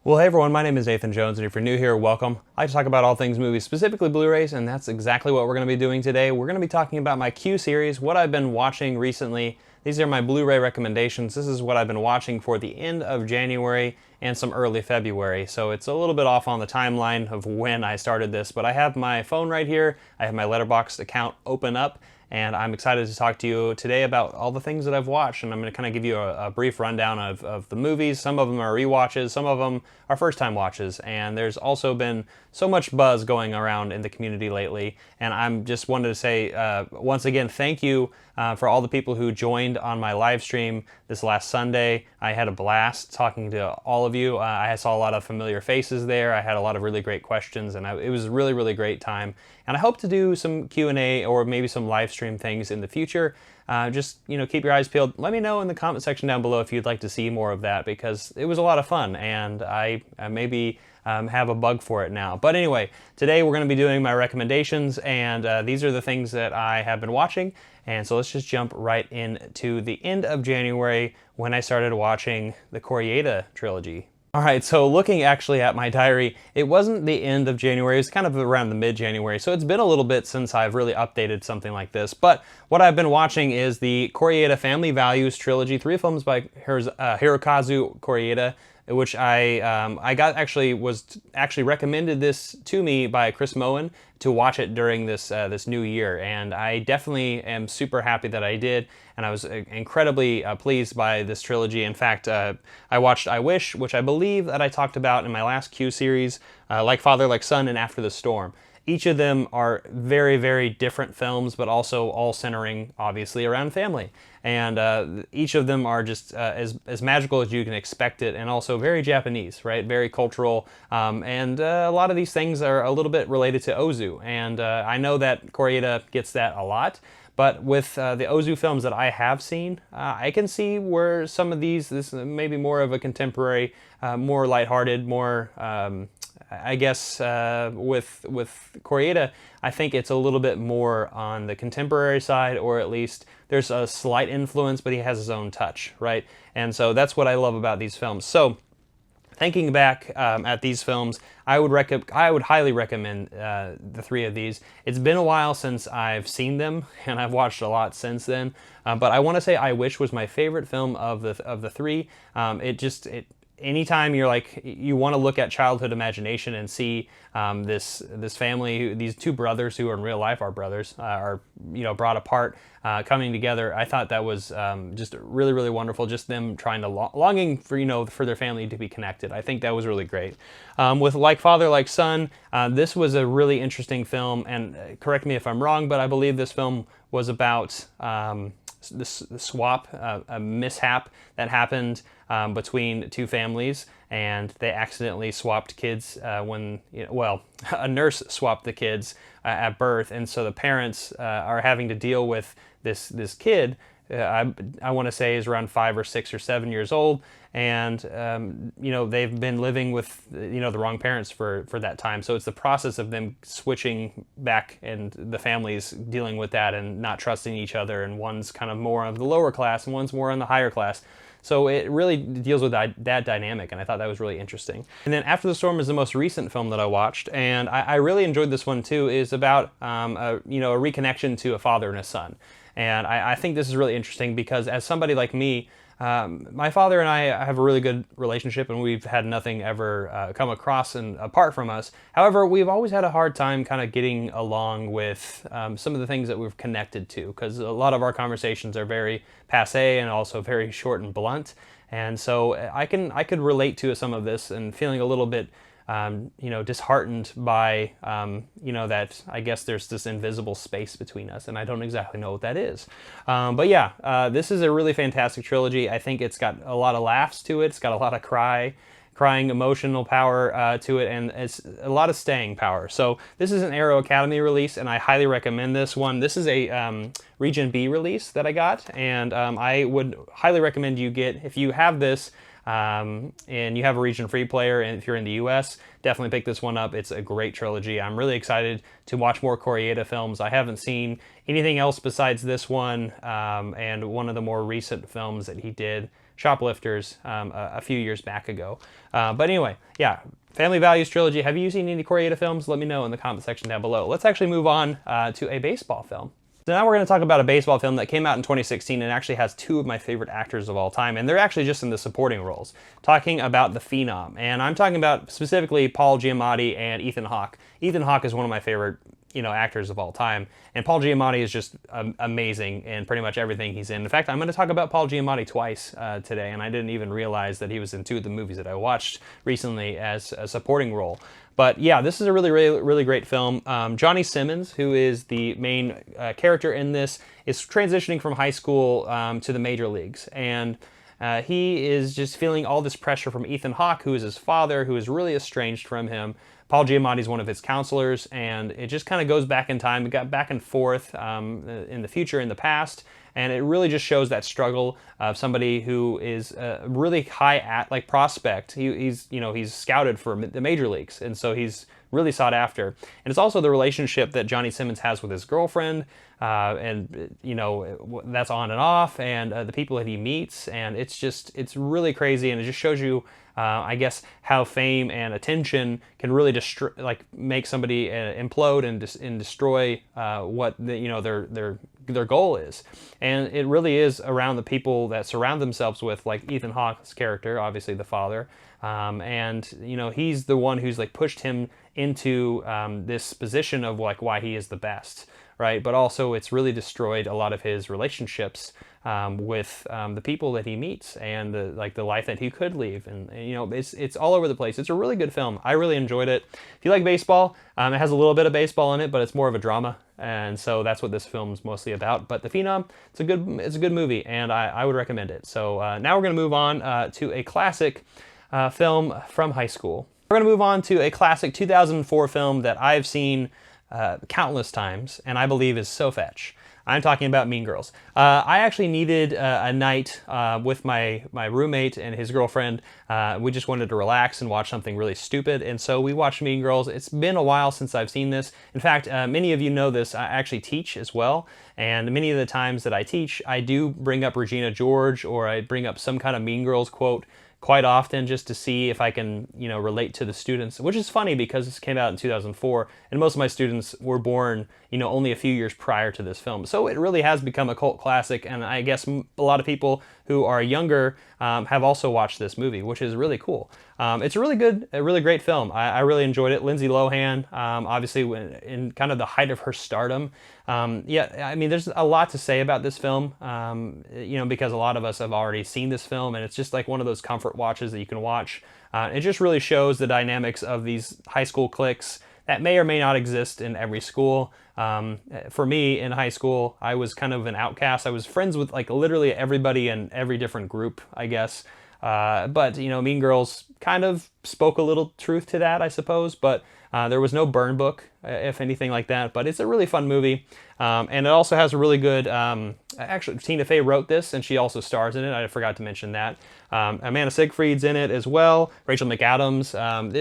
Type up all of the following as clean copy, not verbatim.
Well, hey everyone, my name is Nathan Jones, and if you're new here, welcome. I like to talk about all things movies, specifically Blu-rays, and that's exactly what we're going to be doing today. We're going to be talking about my Q series, what I've been watching recently. These are my Blu-ray recommendations. This is what I've been watching for the end of January and some early February, so it's a little bit off on the timeline of when I started this, but I have my phone right here, I have my Letterboxd account open up, and I'm excited to talk to you today about all the things that I've watched, and I'm going to kind of give you a brief rundown of the movies. Some of them are rewatches, some of them are first-time watches, and there's also been so much buzz going around in the community lately, and I'm just wanted to say, once again, thank you for all the people who joined on my live stream this last Sunday. I had a blast talking to all of you. I saw a lot of familiar faces there. I had a lot of really great questions, and it was a really, really great time. And I hope to do some Q&A or maybe some live stream things in the future. Just, keep your eyes peeled. Let me know in the comment section down below if you'd like to see more of that, because it was a lot of fun, and I maybe have a bug for it now. But anyway, today we're going to be doing my recommendations, and these are the things that I have been watching. And so let's just jump right into the end of January when I started watching the Coriada trilogy. Alright, so looking actually at my diary, it wasn't the end of January, it was kind of around the mid-January, so it's been a little bit since I've really updated something like this. But what I've been watching is the Coriada Family Values trilogy, 3 films by Hirokazu Coriada, which was actually recommended this to me by Chris Moen to watch it during this this new year, and I definitely am super happy that I did, and I was incredibly pleased by this trilogy. In fact, I watched I Wish, which I believe that I talked about in my last Q series, Like Father, Like Son, and After the Storm. Each of them are very, very different films, but also all centering, obviously, around family. And each of them are just as magical as you can expect it, and also very Japanese, right? Very cultural. And a lot of these things are a little bit related to Ozu. And I know that Coriada gets that a lot. But with the Ozu films that I have seen, I can see where some of this may be more of a contemporary, more lighthearted, more... I guess with Coriada, I think it's a little bit more on the contemporary side, or at least there's a slight influence, but he has his own touch, right? And so that's what I love about these films. So thinking back at these films, I would highly recommend the 3 of these. It's been a while since I've seen them, and I've watched a lot since then. But I want to say I Wish was my favorite film of the 3. Anytime you want to look at childhood imagination and see this family, these 2 brothers who in real life are brothers, are brought apart, coming together, I thought that was just really, really wonderful. Just them trying to longing for their family to be connected. I think that was really great. With Like Father, Like Son, this was a really interesting film, and correct me if I'm wrong, but I believe this film was about this swap, a mishap that happened between 2 families, and they accidentally swapped kids a nurse swapped the kids at birth, and so the parents are having to deal with this kid. I want to say is around 5 or 6 or 7 years old, and they've been living with the wrong parents for that time. So it's the process of them switching back, and the families dealing with that and not trusting each other, and one's kind of more of the lower class and one's more in the higher class. So it really deals with that dynamic, and I thought that was really interesting. And then After the Storm is the most recent film that I watched, and I really enjoyed this one too. It's about a reconnection to a father and a son. And I think this is really interesting because as somebody like me, my father and I have a really good relationship, and we've had nothing ever come across and apart from us. However, we've always had a hard time kind of getting along with some of the things that we've connected to, because a lot of our conversations are very passé and also very short and blunt. And so I could relate to some of this and feeling a little bit disheartened by, that I guess there's this invisible space between us, and I don't exactly know what that is. But yeah, this is a really fantastic trilogy. I think it's got a lot of laughs to it. It's got a lot of crying emotional power to it, and it's a lot of staying power. So this is an Arrow Academy release, and I highly recommend this one. This is a Region B release that I got, and I would highly recommend you get, if you have this, and you have a region free player, and if you're in the US, definitely pick this one up. It's a great trilogy. I'm really excited to watch more Coriada films. I haven't seen anything else besides this one, and one of the more recent films that he did shoplifters a few years back ago. But anyway, yeah, Family Values trilogy. Have you seen any Coriada films? Let me know in the comment section down below. Let's actually move on to a baseball film. So now we're going to talk about a baseball film that came out in 2016 and actually has two of my favorite actors of all time, and they're actually just in the supporting roles. Talking about the Phenom, and I'm talking about specifically Paul Giamatti and Ethan Hawke. Ethan Hawke is one of my favorite, actors of all time, and Paul Giamatti is just amazing in pretty much everything he's in. In fact, I'm going to talk about Paul Giamatti twice today, and I didn't even realize that he was in two of the movies that I watched recently as a supporting role. But yeah, this is a really great film. Johnny Simmons, who is the main character in this, is transitioning from high school to the major leagues, and he is just feeling all this pressure from Ethan Hawke, who is his father, who is really estranged from him. Paul Giamatti is one of his counselors, and it just kind of goes back in time. It got back and forth in the future, in the past, and it really just shows that struggle of somebody who is a really high prospect. He's scouted for the major leagues, and so he's really sought after. And it's also the relationship that Johnny Simmons has with his girlfriend, and that's on and off, and the people that he meets, and it's really crazy, and it just shows you I guess how fame and attention can really make somebody implode and destroy what their goal is. And it really is around the people that surround themselves with, like Ethan Hawke's character, obviously the father, and he's the one who's pushed him into this position of why he is the best, right? But also it's really destroyed a lot of his relationships with the people that he meets, and the life that he could leave, and it's all over the place. It's a really good film. I really enjoyed it. If you like baseball, it has a little bit of baseball in it, but it's more of a drama, and so that's what this film's mostly about. But the Phenom, it's a good movie, and I would recommend it. So now we're going to move on to a classic film from high school. We're going to move on to a classic 2004 film that I've seen countless times, and I believe is so fetch. I'm talking about Mean Girls. I actually needed a night with my roommate and his girlfriend. We just wanted to relax and watch something really stupid, and so we watched Mean Girls. It's been a while since I've seen this. In fact, many of you know this. I actually teach as well, and many of the times that I teach, I do bring up Regina George, or I bring up some kind of Mean Girls quote quite often, just to see if I can, relate to the students, which is funny because this came out in 2004, and most of my students were born, only a few years prior to this film. So it really has become a cult classic, and I guess a lot of people who are younger have also watched this movie, which is really cool. It's a really great film. I really enjoyed it. Lindsay Lohan, obviously in kind of the height of her stardom. Yeah, I mean, there's a lot to say about this film, because a lot of us have already seen this film, and it's just like one of those comfort watches that you can watch. It just really shows the dynamics of these high school cliques that may or may not exist in every school. For me, in high school, I was kind of an outcast. I was friends with literally everybody in every different group, I guess. But Mean Girls kind of spoke a little truth to that, I suppose. But there was no burn book, if anything like that. But it's a really fun movie. And it also has a really good, actually, Tina Fey wrote this, and she also stars in it. I forgot to mention that. Amanda Seyfried's in it as well. Rachel McAdams.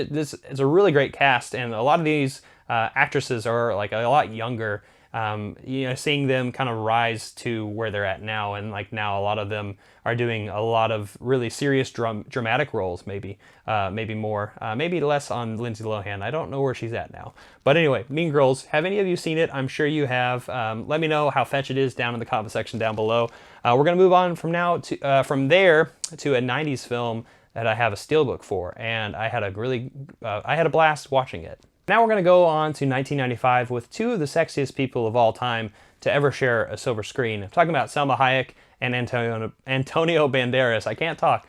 This is a really great cast, and a lot of these actresses are a lot younger. Seeing them kind of rise to where they're at now, and now a lot of them are doing a lot of really serious dramatic roles, maybe more, maybe less on Lindsay Lohan. I don't know where she's at now. But anyway, Mean Girls, have any of you seen it? I'm sure you have. Let me know how fetch it is down in the comment section down below. We're going to move on from there to a 90s film that I have a steelbook for, and I had a blast watching it. Now we're going to go on to 1995 with two of the sexiest people of all time to ever share a silver screen. I'm talking about Salma Hayek and Antonio Banderas. I can't talk.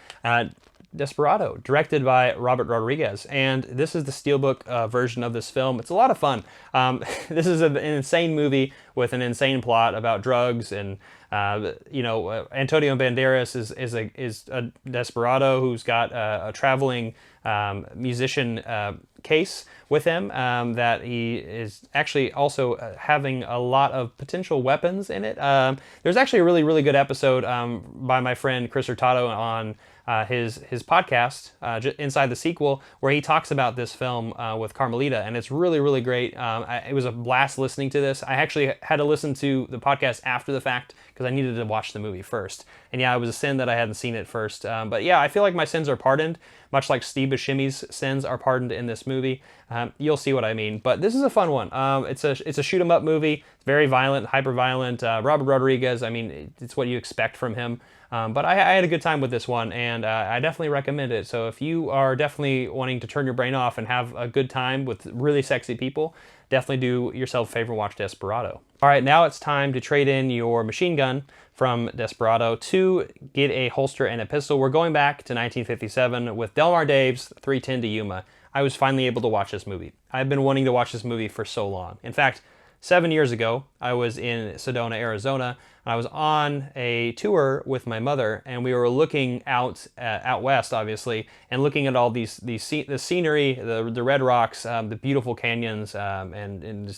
Desperado, directed by Robert Rodriguez, and this is the steelbook version of this film. It's a lot of fun. This is an insane movie with an insane plot about drugs, and Antonio Banderas is a desperado who's got a traveling musician case with him that he is actually also having a lot of potential weapons in it. There's actually a really good episode by my friend Chris Hurtado on his podcast, Inside the Sequel, where he talks about this film with Carmelita, and it's really great. It was a blast listening to this. I actually had to listen to the podcast after the fact because I needed to watch the movie first. and yeah, it was a sin that I hadn't seen it first. But yeah, I feel like my sins are pardoned, much like Steve Buscemi's sins are pardoned in this movie. You'll see what I mean. But this is a fun one. It's a shoot 'em up movie. It's very violent, hyper violent. Robert Rodriguez, I mean, it's what you expect from him. But I had a good time with this one, and I definitely recommend it. So if you are definitely wanting to turn your brain off and have a good time with really sexy people, definitely do yourself a favor, watch Desperado. All right, now it's time to trade in your machine gun from Desperado to get a holster and a pistol. We're going back to 1957 with Delmar Dave's 3:10 to Yuma. I was finally able to watch this movie. I've been wanting to watch this movie for so long. In fact, 7 years ago, I was in Sedona, Arizona, and I was on a tour with my mother, and we were looking out west, obviously, and looking at all the scenery, the red rocks, the beautiful canyons, and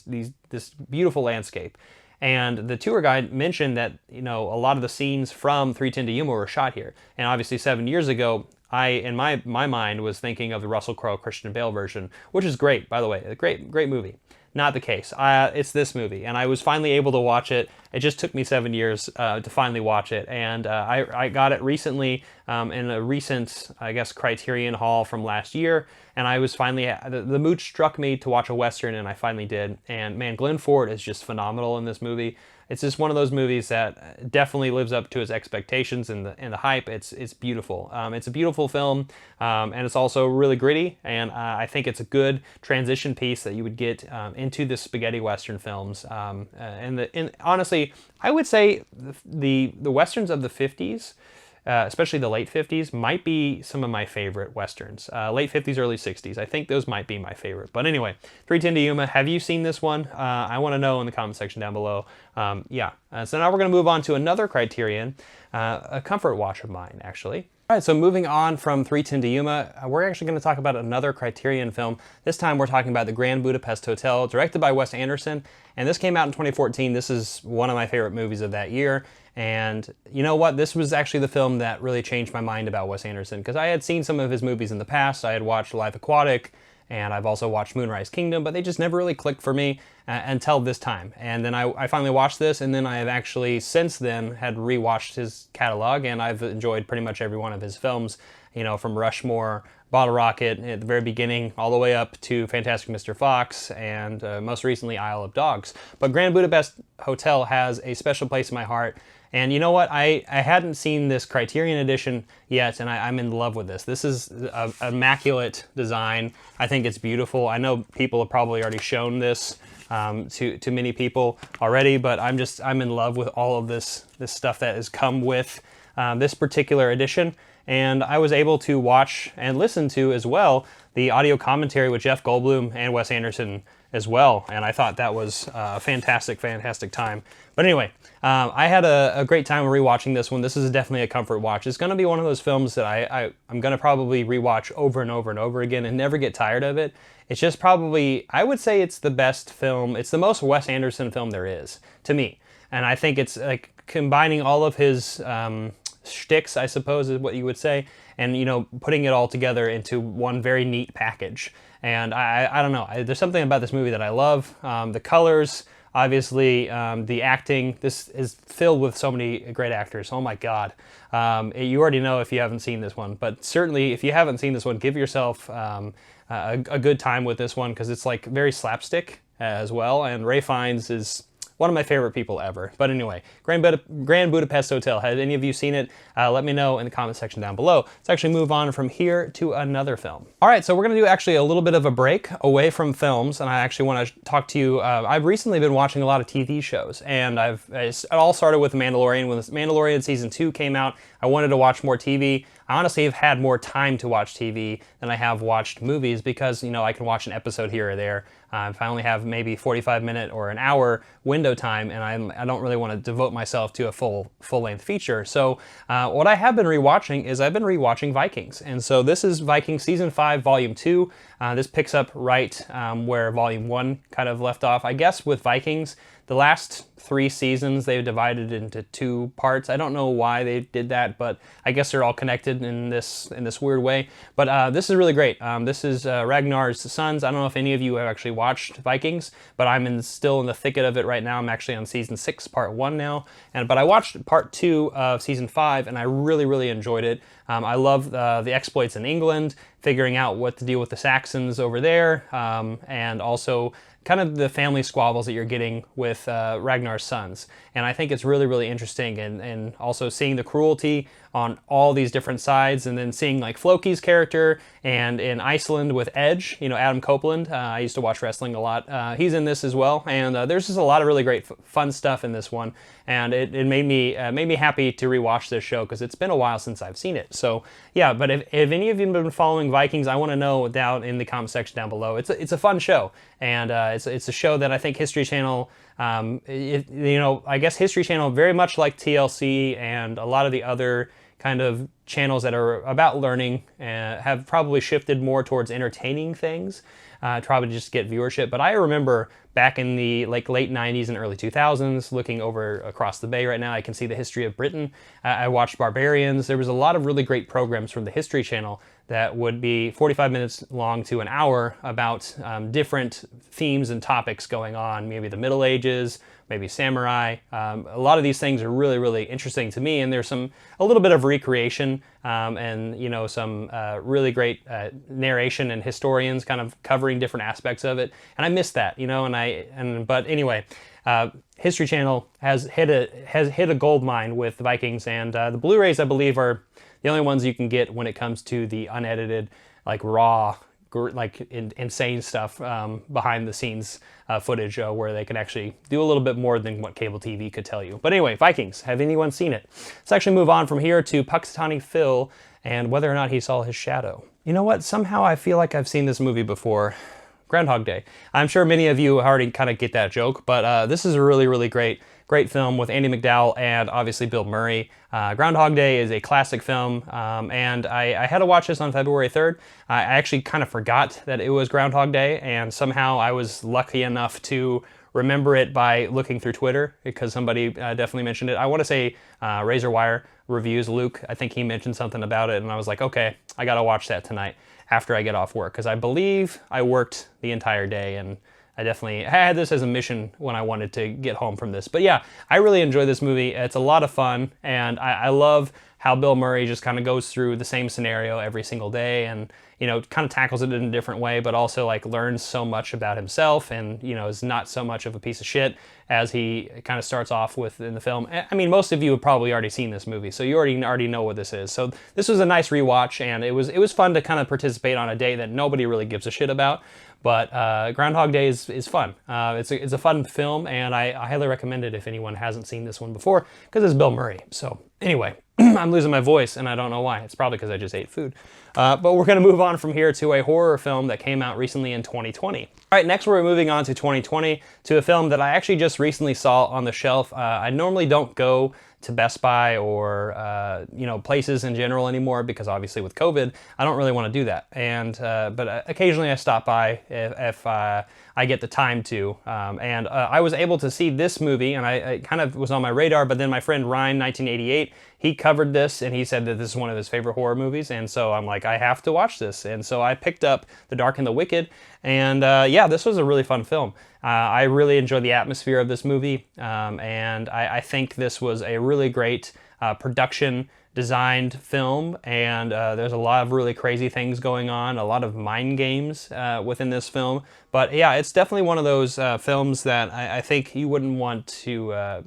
this beautiful landscape. And the tour guide mentioned that, you know, a lot of the scenes from 3:10 to Yuma were shot here. And obviously 7 years ago, I, in my mind, was thinking of the Russell Crowe, Christian Bale version, which is great, by the way, a great movie. Not the case. It's this movie, and I was finally able to watch it. It just took me 7 years to finally watch it, and I got it recently in a recent, I guess, Criterion haul from last year, and I was finally, the mood struck me to watch a Western, and I finally did. And man, Glenn Ford is just phenomenal in this movie. It's just one of those movies that definitely lives up to its expectations and the hype. It's beautiful. It's a beautiful film, and it's also really gritty. And I think it's a good transition piece that you would get into the spaghetti Western films. And honestly, I would say the Westerns of the 50s, especially the late 50s, might be some of my favorite Westerns. Late 50s, early 60s. I think those might be my favorite. But anyway, 3:10 to Yuma, have you seen this one? I want to know in the comment section down below. So now we're going to move on to another Criterion, a comfort watch of mine, actually. All right, so moving on from 3:10 to Yuma, we're actually going to talk about another Criterion film. This time we're talking about The Grand Budapest Hotel, directed by Wes Anderson, and this came out in 2014. This is one of my favorite movies of that year, and you know what? This was actually the film that really changed my mind about Wes Anderson, because I had seen some of his movies in the past. I had watched Life Aquatic, and I've also watched Moonrise Kingdom, but they just never really clicked for me until this time. And then I finally watched this, and then I have actually since then had rewatched his catalog, and I've enjoyed pretty much every one of his films, you know, from Rushmore, Bottle Rocket at the very beginning, all the way up to Fantastic Mr. Fox, and most recently Isle of Dogs. But Grand Budapest Hotel has a special place in my heart. And you know what? I hadn't seen this Criterion edition yet, and I'm in love with this. This is an immaculate design. I think it's beautiful. I know people have probably already shown this to many people already, but I'm in love with all of this stuff that has come with this particular edition. And I was able to watch and listen to as well the audio commentary with Jeff Goldblum and Wes Anderson as well, and I thought that was a fantastic time. But anyway, I had a great time rewatching this one. This is definitely a comfort watch. It's going to be one of those films that I'm going to probably rewatch over and over and over again and never get tired of it. It's just probably, I would say it's the best film. It's the most Wes Anderson film there is, to me. And I think it's like combining all of his shticks, I suppose is what you would say, and you know, putting it all together into one very neat package. And I don't know, there's something about this movie that I love. The colors, obviously, the acting. This is filled with so many great actors. Oh my God. You already know if you haven't seen this one, but certainly if you haven't seen this one, give yourself a good time with this one, because it's like very slapstick as well. And Ralph Fiennes is one of my favorite people ever. But anyway, Grand Budapest Hotel. Have any of you seen it? Let me know in the comment section down below. Let's actually move on from here to another film. All right, so we're gonna do actually a little bit of a break away from films, and I actually wanna talk to you. I've recently been watching a lot of TV shows, and it all started with The Mandalorian. When The Mandalorian Season 2 came out, I wanted to watch more TV. I honestly have had more time to watch TV than I have watched movies, because, you know, I can watch an episode here or there. If I only have maybe 45-minute or an hour window time, and I don't really want to devote myself to a full-length feature. So what I have been rewatching is I've been rewatching Vikings. And so this is Vikings Season 5, Volume 2. This picks up right where Volume 1 kind of left off. I guess with Vikings, The last 3 seasons they've divided into 2 parts. I don't know why they did that, but I guess they're all connected in this weird way. But this is really great. This is Ragnars Sons. I don't know if any of you have actually watched Vikings, but I'm still in the thicket of it right now. I'm actually on season 6, part 1 now. But I watched part 2 of season 5, and I really, really enjoyed it. I love the exploits in England, figuring out what to deal with the Saxons over there, and also kind of the family squabbles that you're getting with Ragnars Sons. And I think it's really, really interesting, and also seeing the cruelty on all these different sides, and then seeing like Floki's character, and in Iceland with Edge, you know, Adam Copeland. I used to watch wrestling a lot. He's in this as well, and there's just a lot of really great fun stuff in this one, and it made me happy to rewatch this show, because it's been a while since I've seen it. So yeah, but if any of you have been following Vikings, I want to know down in the comment section down below. It's a fun show, and it's a show that I think History Channel, I guess History Channel, very much like TLC and a lot of the other kind of channels that are about learning, have probably shifted more towards entertaining things, probably just get viewership. But I remember back in the late 90s and early 2000s, looking over across the bay right now, I can see the history of Britain. I watched Barbarians. There was a lot of really great programs from the History Channel that would be 45 minutes long to an hour about different themes and topics going on, maybe the Middle Ages, maybe samurai. A lot of these things are really, really interesting to me, and there's a little bit of recreation, and some really great narration and historians kind of covering different aspects of it. And I miss that, but anyway, History Channel has hit a gold mine with Vikings, and the Blu-rays, I believe, are the only ones you can get when it comes to the unedited, like raw, insane stuff behind the scenes footage, where they can actually do a little bit more than what cable TV could tell you. But anyway, Vikings, have anyone seen it? Let's actually move on from here to Puxatawny Phil and whether or not he saw his shadow. You know what? Somehow I feel like I've seen this movie before. Groundhog Day. I'm sure many of you already kind of get that joke, but this is a really, really great film with Andie MacDowell and obviously Bill Murray. Groundhog Day is a classic film, and I had to watch this on February 3rd. I actually kind of forgot that it was Groundhog Day, and somehow I was lucky enough to remember it by looking through Twitter, because somebody definitely mentioned it. I want to say Razor Wire Reviews, Luke, I think he mentioned something about it, and I was like, okay, I gotta watch that tonight after I get off work, because I believe I worked the entire day, and I had this as a mission when I wanted to get home from this. But yeah, I really enjoy this movie. It's a lot of fun, and I love how Bill Murray just kind of goes through the same scenario every single day, and kind of tackles it in a different way, but also like learns so much about himself, and is not so much of a piece of shit as he kind of starts off with in the film. I mean, most of you have probably already seen this movie, so you already know what this is. So this was a nice rewatch, and it was fun to kind of participate on a day that nobody really gives a shit about. But Groundhog Day is fun. It's a fun film, and I highly recommend it if anyone hasn't seen this one before, because it's Bill Murray. So anyway, I'm losing my voice, and I don't know why. It's probably because I just ate food. But we're going to move on from here to a horror film that came out recently in 2020. All right, next we're moving on to 2020, to a film that I actually just recently saw on the shelf. I normally don't go to Best Buy or places in general anymore, because obviously with COVID I don't really want to do that, and but occasionally I stop by if I get the time to, and I was able to see this movie, and I kind of was on my radar, but then my friend Ryan 1988, he covered this, and he said that this is one of his favorite horror movies, and so I'm like, I have to watch this, and so I picked up The Dark and the Wicked, and yeah, this was a really fun film. I really enjoyed the atmosphere of this movie, and I think this was a really great production designed film, and there's a lot of really crazy things going on, a lot of mind games within this film. But yeah, it's definitely one of those films that I think you wouldn't want to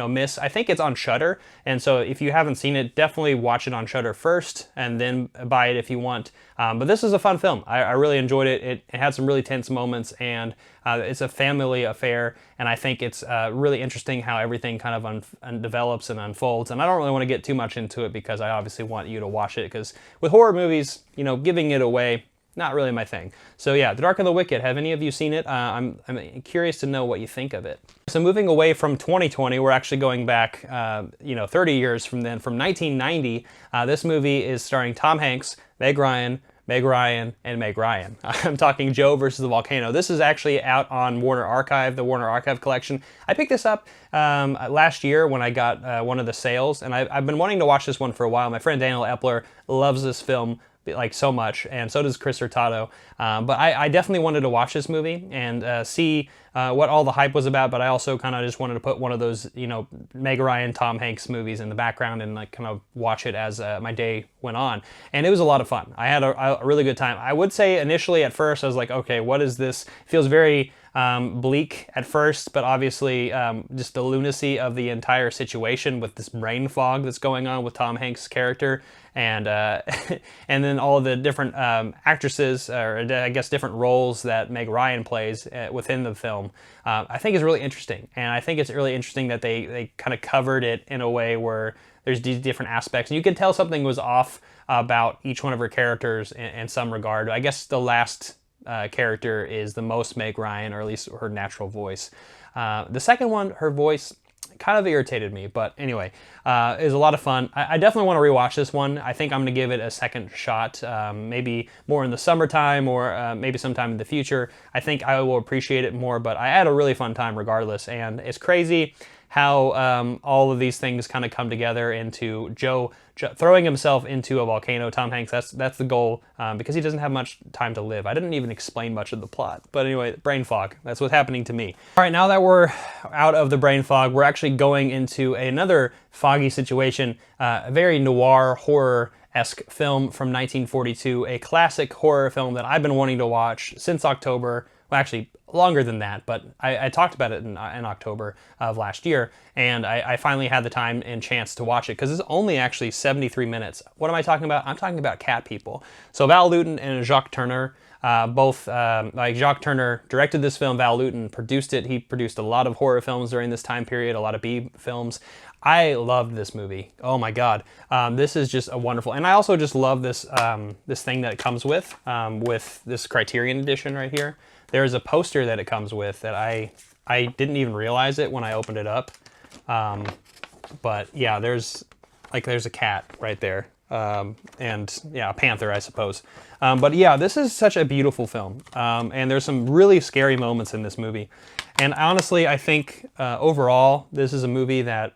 miss. I think it's on Shudder, and so if you haven't seen it, definitely watch it on Shudder first, and then buy it if you want. But this is a fun film. I really enjoyed it. It had some really tense moments, and it's a family affair, and I think it's really interesting how everything kind of develops and unfolds. And I don't really want to get too much into it, because I obviously want you to watch it, because with horror movies, giving it away, not really my thing. So yeah, The Dark and the Wicked, have any of you seen it? I'm curious to know what you think of it. So moving away from 2020, we're actually going back 30 years from then, from 1990. This movie is starring Tom Hanks, Meg Ryan, Meg Ryan, and Meg Ryan. I'm talking Joe versus the Volcano. This is actually out on Warner Archive, the Warner Archive collection. I picked this up last year when I got one of the sales, and I've been wanting to watch this one for a while. My friend Daniel Epler loves this film like so much, and so does Chris Hurtado. But I definitely wanted to watch this movie and see what all the hype was about, but I also kind of just wanted to put one of those, you know, Meg Ryan, Tom Hanks movies in the background and like kind of watch it as my day went on. And it was a lot of fun. I had a really good time. I would say initially at first I was like, okay, what is this? It feels very bleak at first, but obviously just the lunacy of the entire situation with this brain fog that's going on with Tom Hanks' character, and and then all of the different actresses, or I guess different roles that Meg Ryan plays within the film, I think is really interesting. And I think it's really interesting that they kind of covered it in a way where there's these different aspects. And you can tell something was off about each one of her characters in some regard. I guess the last character is the most Meg Ryan, or at least her natural voice. The second one, her voice kind of irritated me, but anyway, it was a lot of fun. I definitely want to rewatch this one. I think I'm going to give it a second shot, maybe more in the summertime, or maybe sometime in the future. I think I will appreciate it more, but I had a really fun time regardless, and it's crazy how all of these things kind of come together into Joe throwing himself into a volcano. Tom Hanks, that's the goal, because he doesn't have much time to live. I didn't even explain much of the plot. But anyway, brain fog, that's what's happening to me. All right, now that we're out of the brain fog, we're actually going into another foggy situation, a very noir horror-esque film from 1942, a classic horror film that I've been wanting to watch since October. Well, actually, longer than that, but I talked about it in October of last year, and I finally had the time and chance to watch it, because it's only actually 73 minutes. What am I talking about? I'm talking about Cat People. So Val Lewton and Jacques Tourneur, both, like Jacques Tourneur directed this film, Val Lewton produced it. He produced a lot of horror films during this time period, a lot of B films. I loved this movie. Oh my God. This is just a wonderful, and I also just love this, this thing that it comes with this Criterion edition right here. There's a poster that it comes with that I didn't even realize it when I opened it up. But yeah, there's a cat right there. And yeah, a panther, I suppose. But yeah, this is such a beautiful film. And there's some really scary moments in this movie. And honestly, I think overall, this is a movie that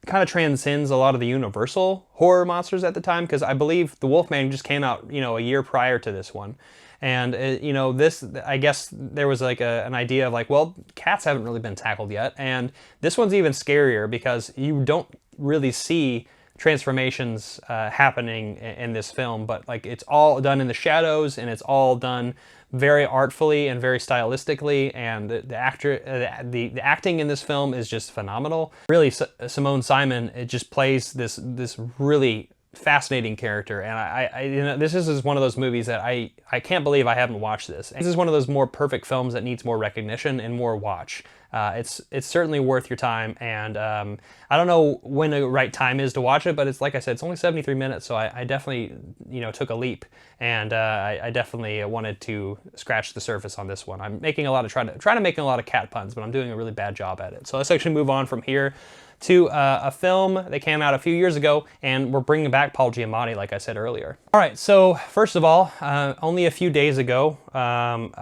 kind of transcends a lot of the Universal horror monsters at the time, because I believe The Wolfman just came out, you know, a year prior to this one. And, you know, this, I guess there was like an idea of like, well, cats haven't really been tackled yet. And this one's even scarier because you don't really see transformations happening in this film, but like it's all done in the shadows, and it's all done very artfully and very stylistically, and the acting in this film is just phenomenal. Really, Simone Simon, it just plays this really fascinating character, and I you know, this is one of those movies that I can't believe I haven't watched this. This is one of those more perfect films that needs more recognition and more watch. It's certainly worth your time, and I don't know when the right time is to watch it, but it's like I said, it's only 73 minutes, so I definitely, you know, took a leap, and I definitely wanted to scratch the surface on this one. I'm making a lot of trying to make a lot of cat puns, but I'm doing a really bad job at it. So let's actually move on from here to a film that came out a few years ago, and we're bringing back Paul Giamatti, like I said earlier. All right, so first of all, only a few days ago,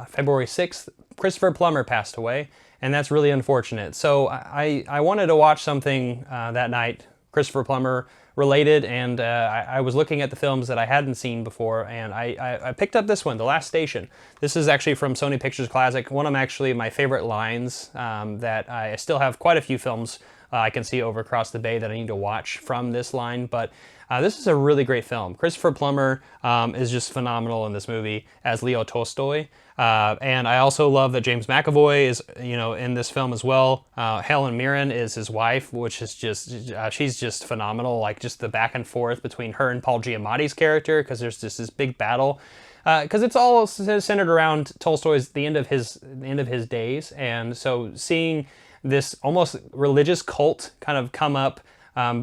February 6th, Christopher Plummer passed away, and that's really unfortunate. So I wanted to watch something that night, Christopher Plummer related, and I was looking at the films that I hadn't seen before, and I picked up this one, The Last Station. This is actually from Sony Pictures Classic, one of my favorite lines that I still have quite a few films I can see over across the bay that I need to watch from this line, but this is a really great film. Christopher Plummer is just phenomenal in this movie as Leo Tolstoy, and I also love that James McAvoy is, you know, in this film as well. Helen Mirren is his wife, which is just she's just phenomenal. Like just the back and forth between her and Paul Giamatti's character, because there's just this big battle. Because it's all centered around Tolstoy's the end of his days, and so seeing this almost religious cult kind of come up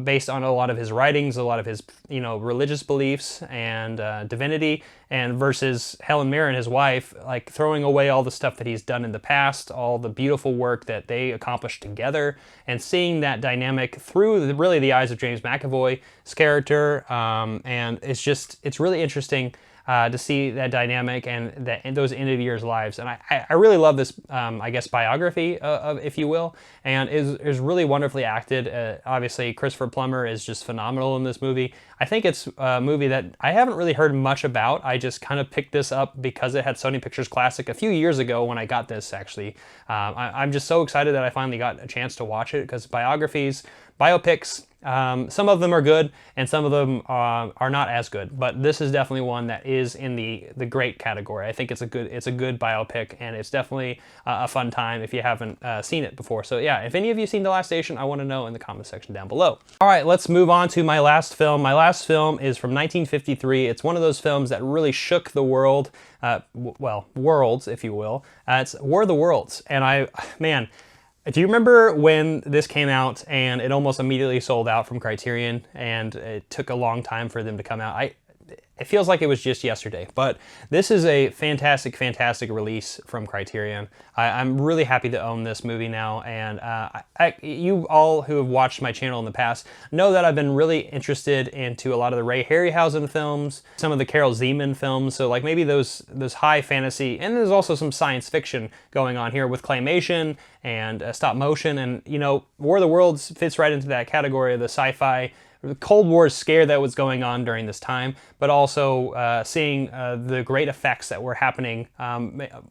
based on a lot of his writings, a lot of his, you know, religious beliefs and divinity, and versus Helen Mirren, his wife, like throwing away all the stuff that he's done in the past, all the beautiful work that they accomplished together, and seeing that dynamic through really the eyes of James McAvoy's character, and it's really interesting. to see that dynamic and those end of years lives. And I really love this, I guess, biography, of, if you will, and is really wonderfully acted. Obviously, Christopher Plummer is just phenomenal in this movie. I think it's a movie that I haven't really heard much about. I just kind of picked this up because it had Sony Pictures Classic a few years ago when I got this, actually. I'm just so excited that I finally got a chance to watch it, because biographies, biopics, some of them are good and some of them are not as good, but this is definitely one that is in the great category. I think it's a good biopic, and it's definitely a fun time if you haven't seen it before. So yeah, if any of you seen The Last Station, I want to know in the comment section down below. All right, let's move on to my last film. My last film is from 1953. It's one of those films that really shook the world, well, worlds, if you will. It's War of the Worlds, and man, do you remember when this came out and it almost immediately sold out from Criterion, and it took a long time for them to come out? It feels like it was just yesterday, but this is a fantastic, fantastic release from Criterion. I'm really happy to own this movie now, and you all who have watched my channel in the past know that I've been really interested into a lot of the Ray Harryhausen films, some of the Carol Zeman films, so like maybe those high fantasy, and there's also some science fiction going on here with claymation and stop motion, and you know, War of the Worlds fits right into that category of the sci-fi, the Cold War scare that was going on during this time, but also seeing the great effects that were happening.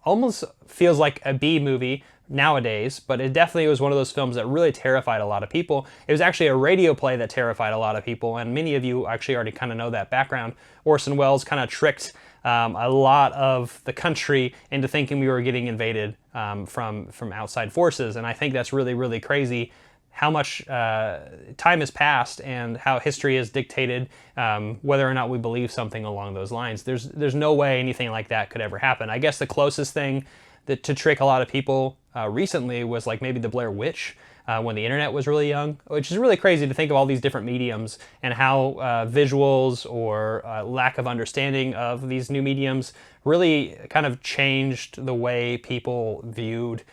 Almost feels like a B movie nowadays, but it definitely was one of those films that really terrified a lot of people. It was actually a radio play that terrified a lot of people, and many of you actually already kind of know that background. Orson Welles kind of tricked a lot of the country into thinking we were getting invaded from outside forces, and I think that's really, really crazy how much time has passed and how history has dictated whether or not we believe something along those lines. There's no way anything like that could ever happen. I guess the closest thing to trick a lot of people recently was like maybe the Blair Witch, when the internet was really young, which is really crazy to think of all these different mediums and how visuals or lack of understanding of these new mediums really kind of changed the way people viewed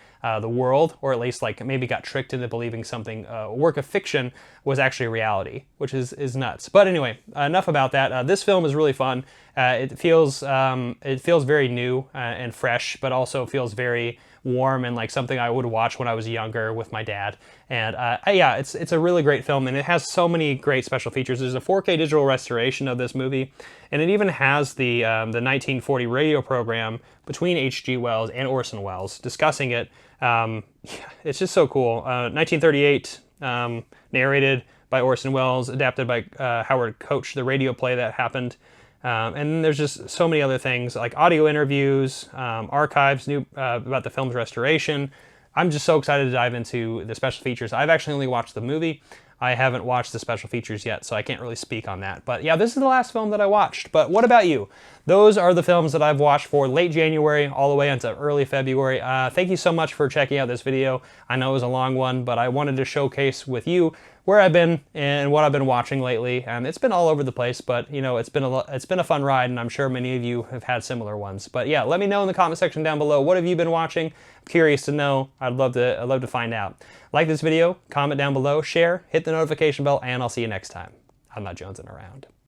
the world, or at least like maybe got tricked into believing something, a work of fiction was actually reality, which is nuts. But anyway, enough about that. This film is really fun. It feels very new and fresh, but also feels very warm and like something I would watch when I was younger with my dad. And yeah, it's a really great film, and it has so many great special features. There's a 4K digital restoration of this movie, and it even has the 1940 radio program between H.G. Wells and Orson Welles discussing it. It's just so cool. 1938, narrated by Orson Welles, adapted by Howard Koch, the radio play that happened. And then there's just so many other things like audio interviews, archives about the film's restoration. I'm just so excited to dive into the special features. I've actually only watched the movie. I haven't watched the special features yet, so I can't really speak on that. But yeah, this is the last film that I watched. But what about you? Those are the films that I've watched for late January all the way into early February. Thank you so much for checking out this video. I know it was a long one, but I wanted to showcase with you where I've been and what I've been watching lately. And it's been all over the place, but you know, it's been a fun ride, and I'm sure many of you have had similar ones. But yeah, let me know in the comment section down below, what have you been watching? I'm curious to know. I'd love to find out. Like this video, comment down below, share, hit the notification bell, and I'll see you next time. I'm not jonesing around.